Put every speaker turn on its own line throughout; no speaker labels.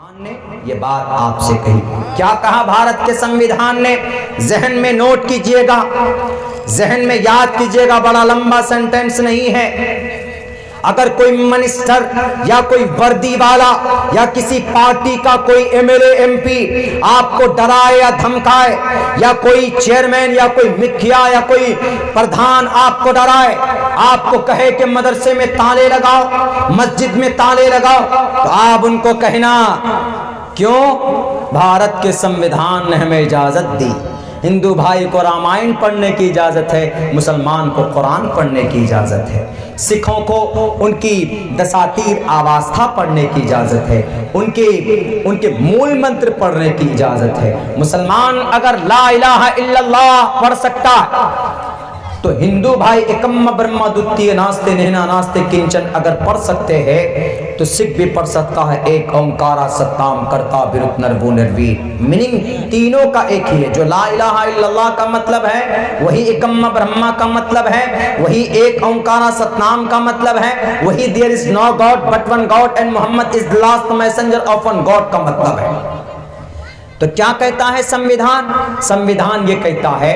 संविधान ने ये बात आपसे कही। क्या कहा भारत के संविधान ने? जहन में नोट कीजिएगा, जहन में याद कीजिएगा, बड़ा लंबा सेंटेंस नहीं है। अगर कोई मिनिस्टर या कोई वर्दी वाला या किसी पार्टी का कोई एमएलए एमपी आपको डराए या धमकाए, या कोई चेयरमैन या कोई मुखिया या कोई प्रधान आपको डराए, आपको कहे कि मदरसे में ताले लगाओ, मस्जिद में ताले लगाओ, तो आप उनको कहना क्यों? भारत के संविधान ने हमें इजाजत दी। हिंदू भाई को रामायण पढ़ने की इजाजत है, मुसलमान को कुरान पढ़ने की इजाजत है, सिखों को उनकी दसातीर आवस्था पढ़ने की इजाजत है, उनके मूल मंत्र पढ़ने की इजाजत है। मुसलमान अगर ला इलाहा इल्लल्लाह पढ़ सकता है तो हिंदू भाई एकम ब्रह्म द्वितीय नास्ते नेहना नास्ते किंचन अगर पढ़ सकते हैं तो सिख भी पढ़ सकता है। एक ओंकारा सत्ताम करता बिरुत नरवो निर्वीर। मीनिंग तीनों का एक ही है। जो ला इलाहा इल्लल्लाह का मतलब है वही एकम ब्रह्मा का मतलब है, वही एक ओंकारा सतनाम का मतलब है, वही there is no God but one God and Muhammad is the last messenger of one God का मतलब है। तो क्या कहता है संविधान? संविधान ये कहता है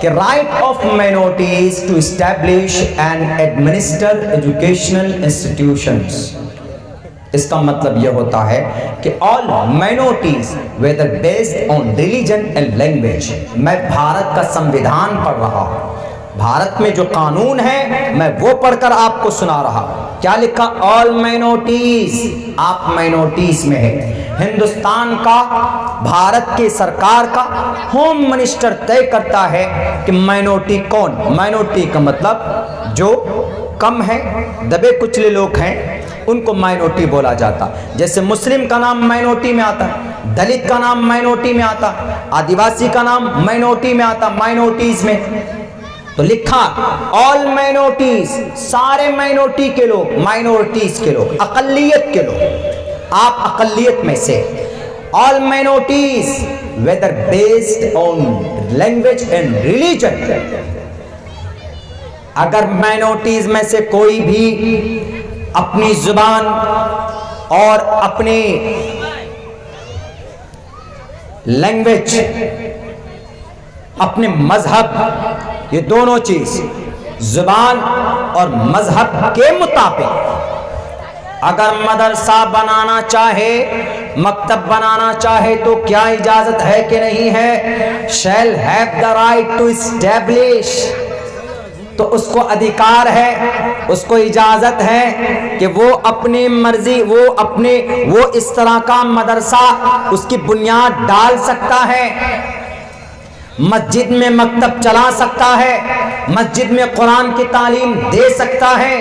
कि right of minorities to establish and administer educational institutions. इसका मतलब यह होता है कि all minorities whether based on religion and language. मैं भारत का संविधान पढ़ रहा हूं, भारत में जो कानून है मैं वो पढ़कर आपको सुना रहा। क्या लिखा? All minorities. आप माइनॉरिटीज में है। हिंदुस्तान का, भारत के सरकार का होम मिनिस्टर तय करता है कि माइनॉरिटी कौन। माइनॉरिटी का मतलब जो कम है, दबे कुचले लोग हैं, उनको माइनॉरिटी बोला जाता। जैसे मुस्लिम का नाम माइनॉरिटी में आता है, दलित का नाम माइनॉरिटी में आता, आदिवासी का नाम माइनॉरिटी में आता, माइनॉरिटीज में। तो लिखा ऑल माइनॉरिटीज, सारे माइनॉरिटी के लोग, माइनॉरिटीज के लोग, अकलियत के लोग, आप अकलियत में से। All minorities whether based on language and religion. अगर माइनॉरिटीज में से कोई भी अपनी जुबान और अपने लैंग्वेज, अपने मजहब, ये दोनों चीज जुबान और मजहब के मुताबिक अगर मदरसा बनाना चाहे, मकतब बनाना चाहे तो क्या इजाजत है कि नहीं है? Shall have the right to establish. तो उसको अधिकार है, उसको इजाजत है कि वो अपनी मर्जी, वो इस तरह का मदरसा उसकी बुनियाद डाल सकता है, मस्जिद में मकतब चला सकता है, मस्जिद में कुरान की तालीम दे सकता है,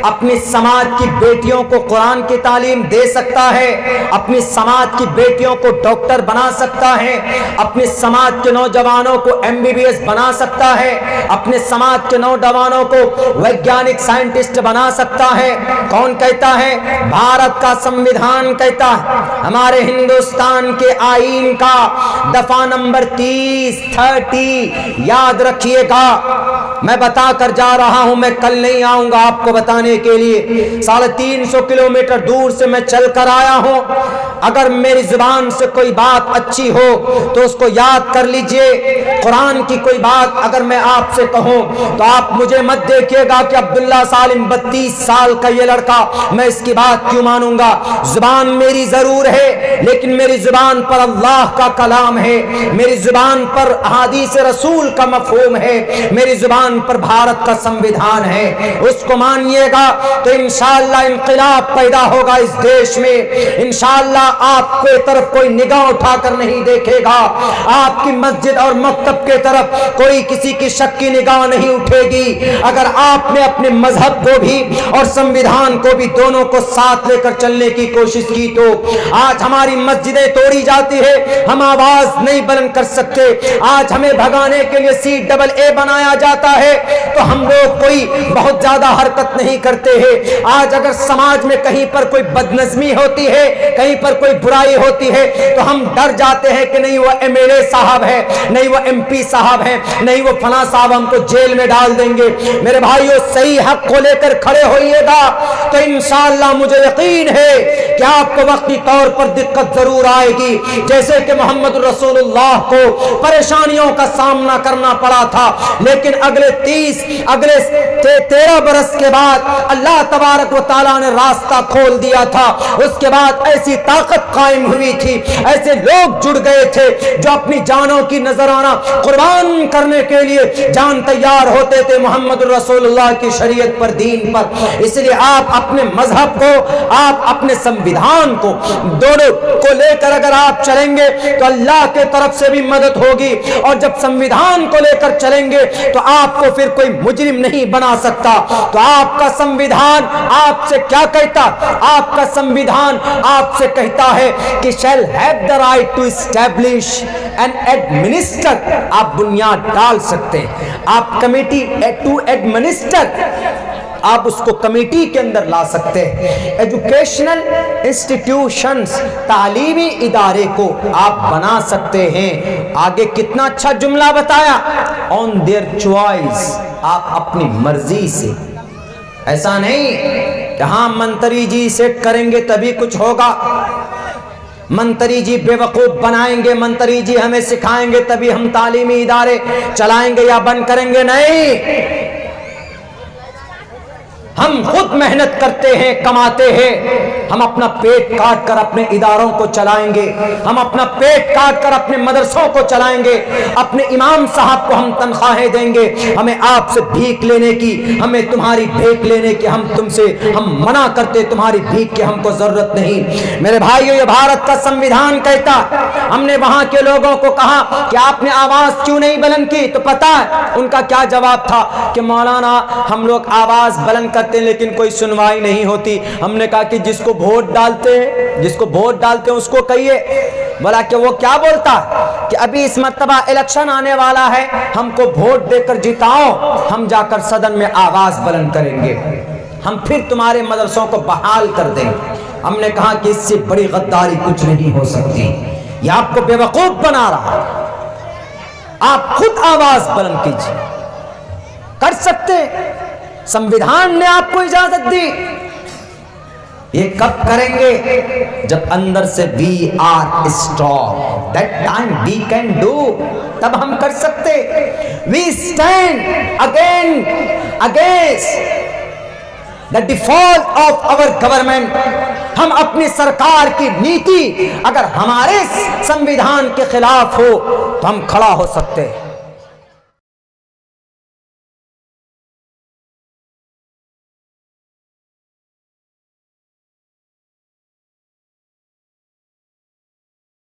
अपनी समाज की बेटियों को कुरान की तालीम दे सकता है, अपनी समाज की बेटियों को डॉक्टर बना सकता है, अपने समाज के नौजवानों को एमबीबीएस बना सकता है, अपने समाज के नौजवानों को वैज्ञानिक साइंटिस्ट बना सकता है। कौन कहता है? भारत का संविधान कहता है। हमारे हिंदुस्तान के आईन का दफा नंबर 30 याद रखिएगा। मैं बता कर जा रहा हूं, मैं कल नहीं आऊंगा आपको बताने के लिए। 350 किलोमीटर दूर से मैं चल कर आया हूं। अगर मेरी जुबान से कोई बात अच्छी हो तो उसको याद कर लीजिए। कुरान की कोई बात अगर मैं आपसे कहूं तो आप मुझे मत देखिएगा कि अब्दुल्ला सालिम 32 साल का ये लड़का, मैं इसकी बात क्यों मानूंगा। जुबान मेरी जरूर है, लेकिन मेरी जुबान पर अल्लाह का कलाम है, मेरी जुबान पर हदीस रसूल का मफहूम है, मेरी जुबान पर भारत का संविधान है। उसको मानिएगा तो इंशाअल्लाह इंक़िलाब पैदा होगा इस देश में। इंशाअल्लाह आपके तरफ कोई निगाह उठाकर नहीं देखेगा, आपकी मस्जिद और मकतब के तरफ कोई किसी की शक की निगाह नहीं उठेगी। अगर आपने अपने मजहब को भी और संविधान को भी, दोनों को साथ लेकर चलने की कोशिश की तो आज हमारी मस्जिदें तोड़ी जाती है, हम आवाज नहीं बुलंद कर सकते। आज हमें भगाने के लिए CAA बनाया जाता है तो हम लोग कोई बहुत ज्यादा हरकत नहीं करते हैं। आज अगर समाज में कहीं पर कोई बदनज़मी होती है, कहीं पर कोई बुराई होती है, तो हम डर जाते हैं कि नहीं वो एमएलए साहब है, नहीं वो एमपी साहब है, नहीं वो फला साहब हमको जेल में डाल देंगे। मेरे भाइयों, सही हक को लेकर खड़े होइएगा तो इंशाअल्लाह मुझे यकीन है कि आपको वक्ती तौर पर दिक्कत जरूर आएगी। जैसे कि मोहम्मद रसूलुल्लाह को परेशानियों का सामना करना पड़ा था, लेकिन अगले 13 बरस के बाद अल्लाह तबारक व तआला ने रास्ता खोल दिया था। उसके बाद ऐसी ताकत कायम हुई थी, ऐसे लोग जुड़ गए थे जो अपनी जानों की नजराना कुर्बान करने के लिए जान तैयार होते थे मोहम्मद रसूलुल्लाह की शरीयत पर, दीन पर। इसलिए आप अपने मजहब को, आप अपने संविधान को, दोनों को लेकर अगर आप चलेंगे तो अल्लाह के तरफ से भी मदद होगी, और जब संविधान को लेकर चलेंगे तो आपको फिर कोई मुजरिम नहीं बना सकता। तो आपका संविधान आपसे क्या कहता? आपका संविधान आपसे कहता है कि shall have the right to establish and administer. आप बुनियाद डाल सकते हैं, आप कमेटी टू एडमिनिस्टर, आप उसको कमेटी के अंदर ला सकते हैं। एजुकेशनल इंस्टीट्यूशंस, तालीमी इदारे को आप बना सकते हैं। आगे कितना अच्छा जुमला बताया, ऑन देयर चॉइस, आप अपनी मर्जी से। ऐसा नहीं कि हाँ मंत्री जी सेट करेंगे तभी कुछ होगा, मंत्री जी बेवकूफ बनाएंगे, मंत्री जी हमें सिखाएंगे तभी हम तालीमी इदारे चलाएंगे या बंद करेंगे। नहीं, हम खुद मेहनत करते हैं, कमाते हैं, हम अपना पेट काट कर अपने इदारों को चलाएंगे, हम अपना पेट काट कर अपने मदरसों को चलाएंगे, अपने इमाम साहब को हम तनख्वाहें देंगे। हमें आपसे भीख लेने की, हमें तुम्हारी भीख लेने की, हम मना करते, तुम्हारी भीख की हमको जरूरत नहीं। मेरे भाइयों, ये भारत का संविधान कहता। हमने वहां के लोगों को कहा कि आपने आवाज क्यों नहीं बुलंद की, तो पता है उनका क्या जवाब था कि मौलाना हम लोग आवाज बुलंद करते लेकिन कोई सुनवाई नहीं होती। हमने कहा कि जिसको वोट डालते हैं उसको कहिए। बोला कि वो क्या बोलता कि अभी इस मर्तबा इलेक्शन आने वाला है, हमको वोट देकर जिताओ, हम जाकर सदन में आवाज बुलंद करेंगे, हम फिर तुम्हारे मदरसों को बहाल कर देंगे। हमने कहा कि इससे बड़ी गद्दारी कुछ नहीं हो सकती, यह आपको बेवकूफ बना रहा है। आप खुद आवाज बुलंद कीजिए, कर सकते, संविधान ने आपको इजाजत दी। ये कब करेंगे? जब अंदर से we are strong, that time we can do, तब हम कर सकते। We stand against the default of our government. हम अपनी सरकार की नीति अगर हमारे संविधान के खिलाफ हो तो हम खड़ा हो सकते हैं।